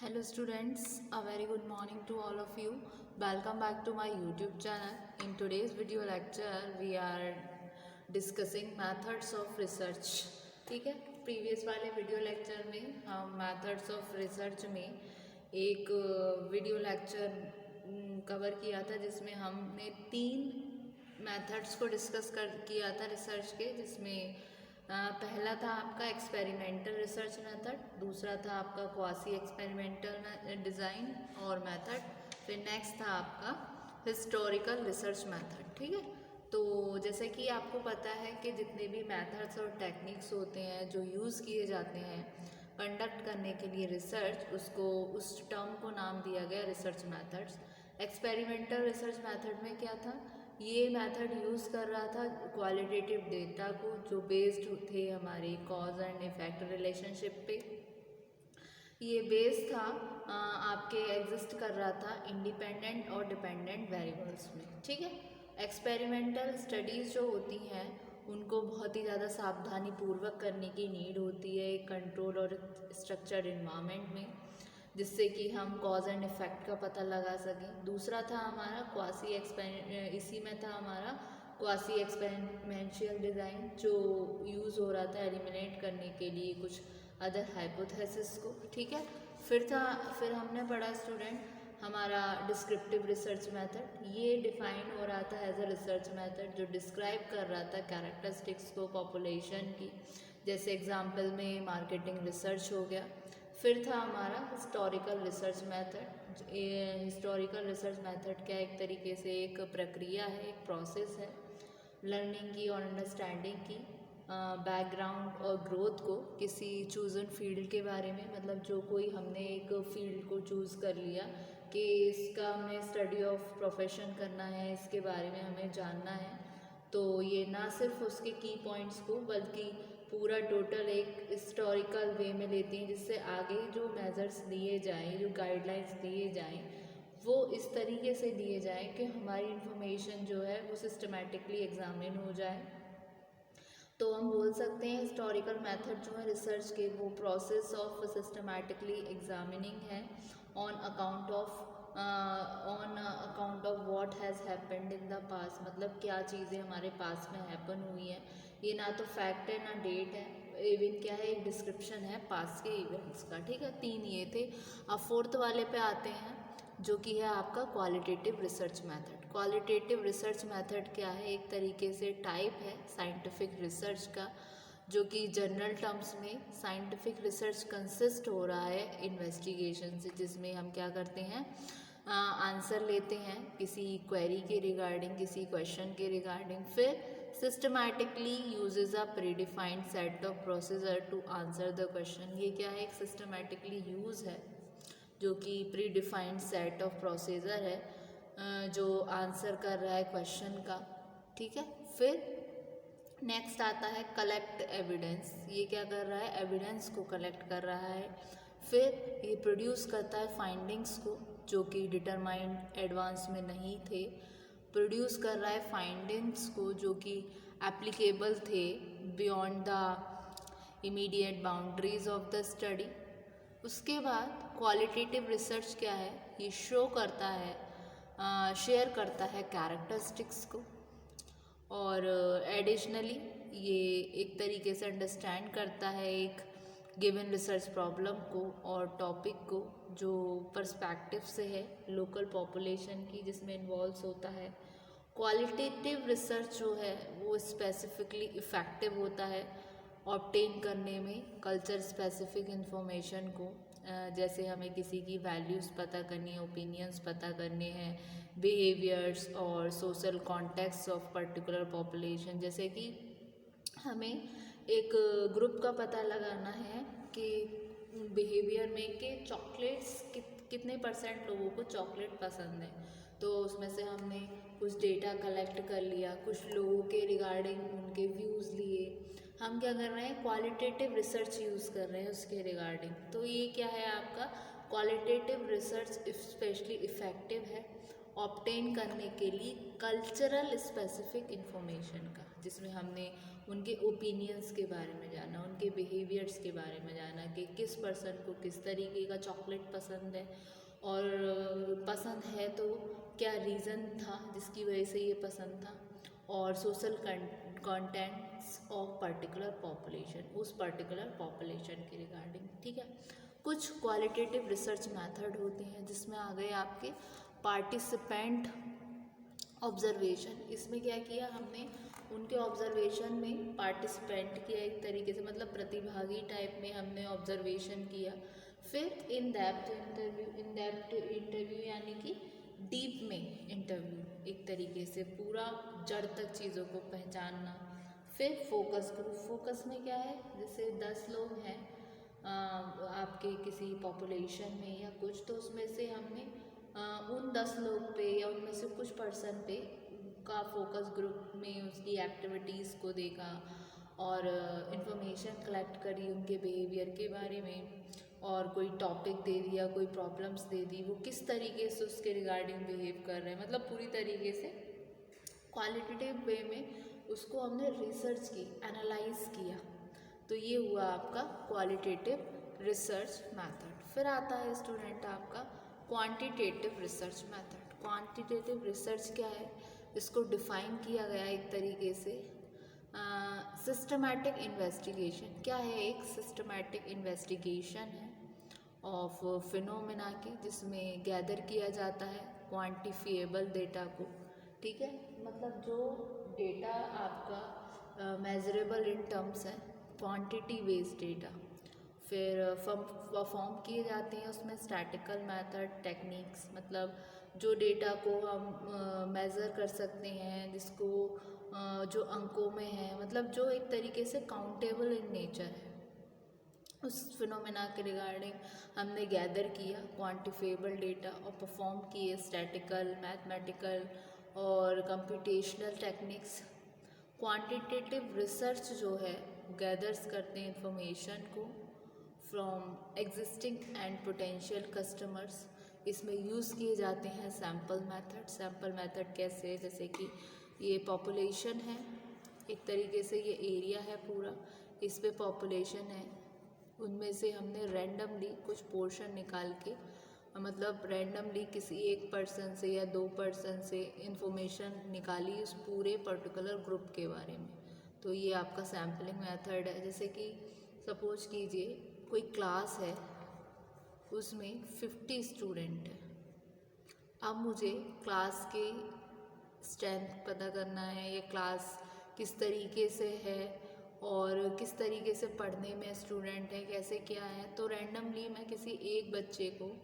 Hello students, a very good morning to all of you. Welcome back to my YouTube channel. In today's video lecture, we are discussing methods of research. ठीक है, previous वाले video lecture में हम methods of research में एक video lecture cover किया था जिसमें हमने 3 मेथड्स को डिस्कस किया था रिसर्च के, जिसमें पहला था आपका एक्सपेरिमेंटल रिसर्च मेथड, दूसरा था आपका क्वासी एक्सपेरिमेंटल डिज़ाइन और मेथड, फिर नेक्स्ट था आपका हिस्टोरिकल रिसर्च मेथड। ठीक है, तो जैसे कि आपको पता है कि जितने भी मेथड्स और टेक्निक्स होते हैं जो यूज़ किए जाते हैं कंडक्ट करने के लिए रिसर्च, उसको उस टर्म को नाम दिया गया research methods. Experimental research method में क्या था, ये मेथड यूज़ कर रहा था क्वालिटेटिव डेटा को जो बेस्ड थे हमारे कॉज एंड इफेक्ट रिलेशनशिप पे। ये बेस था आपके एग्जिस्ट कर रहा था इंडिपेंडेंट और डिपेंडेंट वेरिएबल्स में। ठीक है, एक्सपेरिमेंटल स्टडीज़ जो होती हैं उनको बहुत ही ज़्यादा सावधानी पूर्वक करने की नीड होती है एक कंट्रोल और स्ट्रक्चर्ड इन्वायरमेंट में, जिससे कि हम कॉज एंड इफेक्ट का पता लगा सकें। दूसरा था हमारा इसी में था हमारा क्वासी एक्सपेरिमेंशियल डिज़ाइन जो यूज़ हो रहा था एलिमिनेट करने के लिए कुछ अदर हाइपोथेसिस को। ठीक है, फिर हमने पढ़ा स्टूडेंट हमारा डिस्क्रिप्टिव रिसर्च मेथड। ये डिफाइन हो रहा था एज अ रिसर्च मेथड जो डिस्क्राइब कर रहा था कैरेक्टरिस्टिक्स को पॉपुलेशन की, जैसे एग्जाम्पल में मार्केटिंग रिसर्च हो गया। फिर था हमारा historical research method. Historical research method क्या एक तरीके से एक प्रक्रिया है, एक प्रोसेस है लर्निंग की और अंडरस्टैंडिंग की बैकग्राउंड और ग्रोथ को किसी चूज़न फील्ड के बारे में। मतलब जो कोई हमने एक फील्ड को चूज़ कर लिया कि इसका हमें स्टडी ऑफ प्रोफेशन करना है, इसके बारे में हमें जानना है, तो ये ना सिर्फ उसके की पॉइंट्स को बल्कि पूरा टोटल एक हिस्टोरिकल वे में लेती हैं, जिससे आगे जो मेजर्स दिए जाएं, जो गाइडलाइंस दिए जाएं, वो इस तरीके से दिए जाएं कि हमारी इंफॉर्मेशन जो है वो सिस्टमेटिकली एग्जामिन हो जाए। तो हम बोल सकते हैं हिस्टोरिकल मेथड जो है रिसर्च के वो प्रोसेस ऑफ सिस्टमेटिकली एग्जामिनिंग है on account of what has happened in the past. मतलब क्या चीज़ें हमारे पास में हैपन हुई हैं, ये ना तो फैक्ट है ना डेट है, इवन क्या है एक डिस्क्रिप्शन है पास्ट के इवेंट्स का। ठीक है, 3 ये थे। अब 4th वाले पे आते हैं जो कि है आपका qualitative research method. Qualitative research method क्या है, एक तरीके से टाइप है साइंटिफिक रिसर्च का, जो कि जनरल टर्म्स में साइंटिफिक रिसर्च कंसिस्ट हो रहा है इन्वेस्टिगेशन से, जिसमें हम क्या करते हैं आंसर लेते हैं किसी क्वेरी के रिगार्डिंग, किसी क्वेश्चन के रिगार्डिंग, फिर systematically uses a predefined set of procedure to answer the question. ये क्या है एक सिस्टमैटिकली यूज़ है जो कि predefined set of procedure है जो आंसर कर रहा है क्वेश्चन का। ठीक है, फिर नेक्स्ट आता है कलेक्ट एविडेंस। ये क्या कर रहा है, एविडेंस को कलेक्ट कर रहा है। फिर ये प्रोड्यूस करता है फाइंडिंग्स को जो कि डिटरमाइंड एडवांस में नहीं थे, प्रोड्यूस कर रहा है फाइंडिंग्स को जो कि एप्लीकेबल थे beyond the immediate boundaries of the study. उसके बाद क्वालिटेटिव रिसर्च क्या है, ये शो करता है शेयर करता है कैरेक्टरिस्टिक्स को, और एडिशनली ये एक तरीके से अंडरस्टैंड करता है एक गिवन रिसर्च प्रॉब्लम को और टॉपिक को जो पर्सपेक्टिव से है लोकल पॉपुलेशन की, जिसमें इन्वॉल्व होता है। क्वालिटेटिव रिसर्च जो है वो स्पेसिफिकली इफ़ेक्टिव होता है ऑब्टेन करने में कल्चर स्पेसिफिक इंफॉर्मेशन को, जैसे हमें किसी की वैल्यूज़ पता करनी है, ओपिनियंस पता करने हैं, बिहेवियर्स और social context of particular population. जैसे कि हमें एक ग्रुप का पता लगाना है कि बिहेवियर में कि चॉकलेट्स कितने % लोगों को चॉकलेट पसंद है, तो उसमें से हमने कुछ डेटा कलेक्ट कर लिया, कुछ लोगों के रिगार्डिंग उनके व्यूज़ लिए, हम क्या कर रहे हैं क्वालिटेटिव रिसर्च यूज़ कर रहे हैं उसके रिगार्डिंग। तो ये क्या है आपका क्वालिटेटिव रिसर्च स्पेशली इफ़ेक्टिव है ऑब्टेन करने के लिए कल्चरल स्पेसिफिक इंफॉर्मेशन का, जिसमें हमने उनके ओपिनियंस के बारे में जाना, उनके बिहेवियर्स के बारे में जाना कि किस पर्सन को किस तरीके का चॉकलेट पसंद है, और पसंद है तो क्या रीज़न था जिसकी वजह से ये पसंद था, और social contents of particular population, उस पर्टिकुलर पॉपुलेशन के रिगार्डिंग। ठीक है, कुछ क्वालिटेटिव रिसर्च मेथड होते हैं जिसमें आ गए आपके पार्टिसिपेंट ऑब्जर्वेशन। इसमें क्या किया हमने, उनके ऑब्जर्वेशन में पार्टिसिपेंट किया एक तरीके से, मतलब प्रतिभागी टाइप में हमने ऑब्जर्वेशन किया। फिर इन डेप्थ इंटरव्यू यानी कि डीप में इंटरव्यू, एक तरीके से पूरा जड़ तक चीज़ों को पहचानना। फिर फोकस ग्रुप, फोकस में क्या है, जैसे 10 लोग हैं आपके किसी पॉपुलेशन में या कुछ, तो उसमें से हमने उन 10 लोग पे या उनमें से कुछ पर्सन पे का फोकस ग्रुप में उसकी एक्टिविटीज़ को देखा और इंफॉर्मेशन कलेक्ट करी उनके बिहेवियर के बारे में, और कोई टॉपिक दे दिया, कोई प्रॉब्लम्स दे दी, वो किस तरीके से उसके रिगार्डिंग बिहेव कर रहे हैं, मतलब पूरी तरीके से क्वालिटेटिव वे में उसको हमने रिसर्च की, एनालाइज किया। तो ये हुआ आपका क्वालिटेटिव रिसर्च मेथड। फिर आता है स्टूडेंट आपका quantitative research method. Quantitative research क्या है, इसको डिफाइन किया गया एक तरीके से सिस्टमैटिक इन्वेस्टिगेशन। क्या है, एक सिस्टमैटिक इन्वेस्टिगेशन है ऑफ फिनोमेना की, जिसमें गैदर किया जाता है क्वांटिफिएबल डेटा को। ठीक है, मतलब जो डेटा आपका मेजरेबल इन टर्म्स है, क्वांटिटी बेस्ड डेटा। फिर परफॉर्म किए जाते हैं उसमें स्टैटिकल मेथड टेक्निक्स, मतलब जो डेटा को हम मेज़र कर सकते हैं, जिसको जो अंकों में है, मतलब जो एक तरीके से काउंटेबल इन नेचर है, उस फिनोमेना के रिगार्डिंग हमने गैदर किया क्वांटिफिएबल डेटा और परफॉर्म किए स्टैटिकल, मैथमेटिकल और कंप्यूटेशनल टेक्निक्स। क्वांटिटेटिव रिसर्च जो है गैदर्स करते हैं इंफॉर्मेशन को from existing and potential customers. इसमें यूज़ किए जाते हैं सैम्पल मेथड। सैम्पल मेथड कैसे, जैसे कि ये पॉपुलेशन है, एक तरीके से ये एरिया है पूरा, इस पे पॉपुलेशन है, उनमें से हमने रैंडमली कुछ पोर्शन निकाल के, मतलब रैंडमली किसी एक पर्सन से या 2 पर्सन से इंफॉर्मेशन निकाली उस पूरे पर्टिकुलर ग्रुप के बारे में। तो ये आपका सैम्पलिंग मेथड है। जैसे कि सपोज कीजिए कोई क्लास है, उसमें 50 स्टूडेंट है। अब मुझे क्लास के स्ट्रेंथ पता करना है, ये क्लास किस तरीके से है और किस तरीके से पढ़ने में स्टूडेंट है, कैसे क्या है। तो रैंडमली मैं किसी एक बच्चे को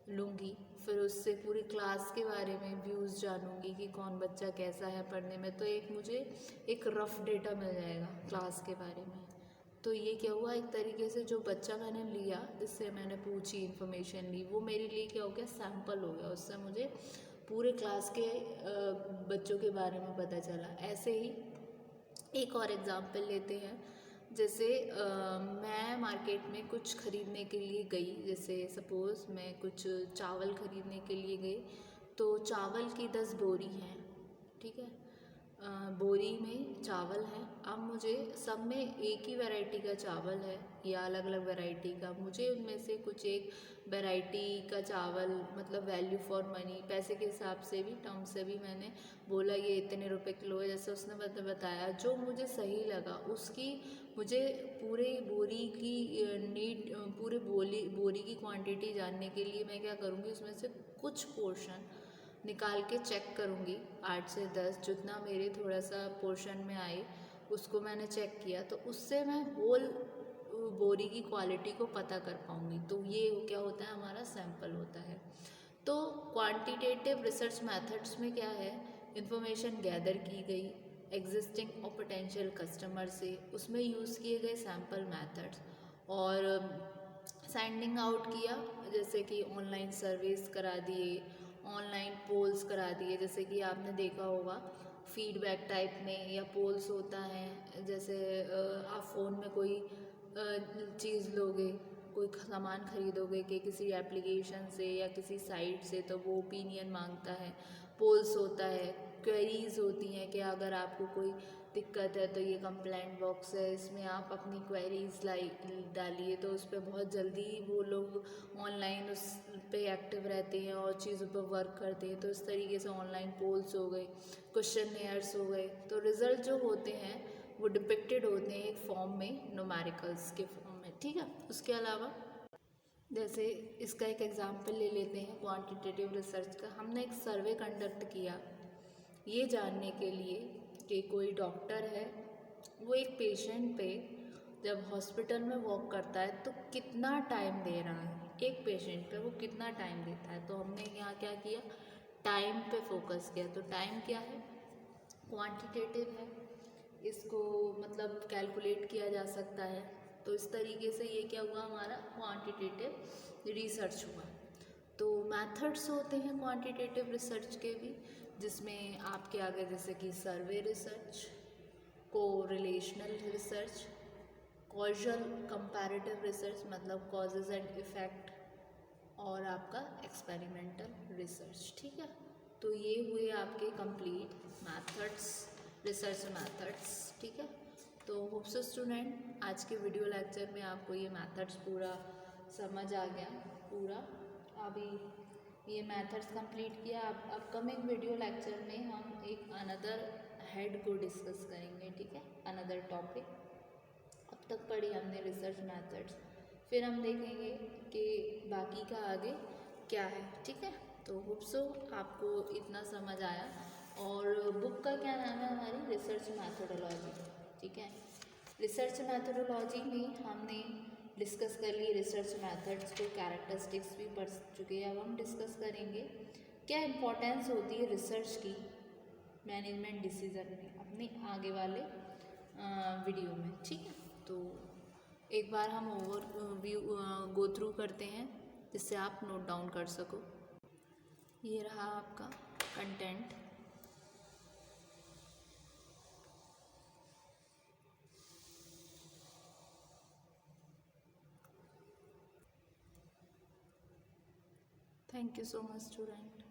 लूँगी, फिर उससे पूरी क्लास के बारे में व्यूज़ जानूँगी कि कौन बच्चा कैसा है पढ़ने में। तो एक मुझे एक रफ़ डेटा मिल जाएगा क्लास के बारे में। तो ये क्या हुआ, एक तरीके से जो बच्चा मैंने लिया, जिससे मैंने पूछी इन्फॉर्मेशन ली, वो मेरे लिए क्या हो गया, सैम्पल हो गया। उससे मुझे पूरे क्लास के बच्चों के बारे में पता चला। ऐसे ही एक और एग्ज़ाम्पल लेते हैं। जैसे मैं मार्केट में कुछ ख़रीदने के लिए गई, जैसे सपोज़ मैं कुछ चावल ख़रीदने के लिए गई, तो चावल की 10 बोरी हैं, ठीक है। बोरी में चावल हैं। अब मुझे सब में एक ही वैरायटी का चावल है या अलग अलग वैरायटी का, मुझे उनमें से कुछ एक वैरायटी का चावल, मतलब वैल्यू फॉर मनी, पैसे के हिसाब से भी, टर्म से भी मैंने बोला ये इतने रुपए किलो है, जैसे उसने बताया जो मुझे सही लगा, उसकी मुझे पूरे बोरी की पूरे बोरी की क्वांटिटी जानने के लिए मैं क्या करूँगी, उसमें से कुछ पोर्शन निकाल के चेक करूँगी, 8 से 10 जितना मेरे थोड़ा सा पोर्शन में आए उसको मैंने चेक किया, तो उससे मैं होल बोरी की क्वालिटी को पता कर पाऊँगी। तो ये क्या होता है, हमारा सैंपल होता है। तो क्वांटिटेटिव रिसर्च मेथड्स में क्या है, इंफॉर्मेशन गैदर की गई एग्जिस्टिंग और पोटेंशियल कस्टमर से, उसमें यूज़ किए गए सैंपल मेथड्स, और सेंडिंग आउट किया, जैसे कि ऑनलाइन सर्वेस करा दिए, ऑनलाइन पोल्स करा दिए। जैसे कि आपने देखा होगा फीडबैक टाइप में या पोल्स होता है, जैसे आप फ़ोन में कोई चीज़ लोगे कोई सामान खरीदोगे कि किसी एप्लीकेशन से या किसी साइट से, तो वो ओपिनियन मांगता है, पोल्स होता है, क्वेरीज होती हैं कि अगर आपको कोई दिक्कत है तो ये कंप्लेंट बॉक्स है, इसमें आप अपनी क्वेरीज डालिए, तो उस पर बहुत जल्दी वो लोग ऑनलाइन उस पे एक्टिव रहते हैं और चीज़ों पर वर्क करते हैं। तो इस तरीके से ऑनलाइन पोल्स हो गए, क्वेश्चन हो गए, तो रिज़ल्ट जो होते हैं वो डिपिक्टेड होते हैं एक फॉर्म में, न्यूमेरिकल्स के फॉर्म में, ठीक है। उसके अलावा जैसे इसका एक एग्जांपल ले लेते हैं क्वांटिटेटिव रिसर्च का। हमने एक सर्वे कंडक्ट किया ये जानने के लिए कि कोई डॉक्टर है, वो एक पेशेंट पे जब हॉस्पिटल में वॉक करता है तो कितना टाइम दे रहा है, एक पेशेंट पे वो कितना टाइम देता है। तो हमने यहाँ क्या किया, टाइम पे फोकस किया। तो टाइम क्या है, क्वांटिटेटिव है, इसको मतलब कैलकुलेट किया जा सकता है। तो इस तरीके से ये क्या हुआ, हमारा क्वांटिटेटिव रिसर्च हुआ। तो मेथड्स होते हैं क्वांटिटेटिव रिसर्च के भी, जिसमें आपके आगे जैसे कि सर्वे research, correlational research, causal comparative research मतलब कॉजेज एंड इफेक्ट, और आपका एक्सपेरिमेंटल रिसर्च, ठीक है। तो ये हुए आपके कंप्लीट मैथड्स, रिसर्च मैथड्स, ठीक है। तो होप सो स्टूडेंट आज के वीडियो लेक्चर में आपको ये मैथड्स पूरा समझ आ गया पूरा। अभी ये मैथड्स कंप्लीट किया। अब अपकमिंग वीडियो लेक्चर में हम एक अनदर हेड को डिस्कस करेंगे, ठीक है, अनदर टॉपिक। अब तक पढ़ी हमने रिसर्च मैथड्स, फिर हम देखेंगे कि बाकी का आगे क्या है, ठीक है। तो होप सो आपको इतना समझ आया। और बुक का क्या नाम है, हमारी रिसर्च मैथडोलॉजी, ठीक है। रिसर्च मैथडोलॉजी में हमने डिस्कस कर लिए रिसर्च मैथड्स को, कैरेक्टरिस्टिक्स भी पढ़ चुके हैं। अब हम डिस्कस करेंगे क्या इम्पोर्टेंस होती है रिसर्च की मैनेजमेंट डिसीजन में अपने आगे वाले वीडियो में, ठीक है। तो एक बार हम ओवरव्यू गो थ्रू करते हैं जिससे आप नोट डाउन कर सको। ये रहा आपका content. Thank you so much student.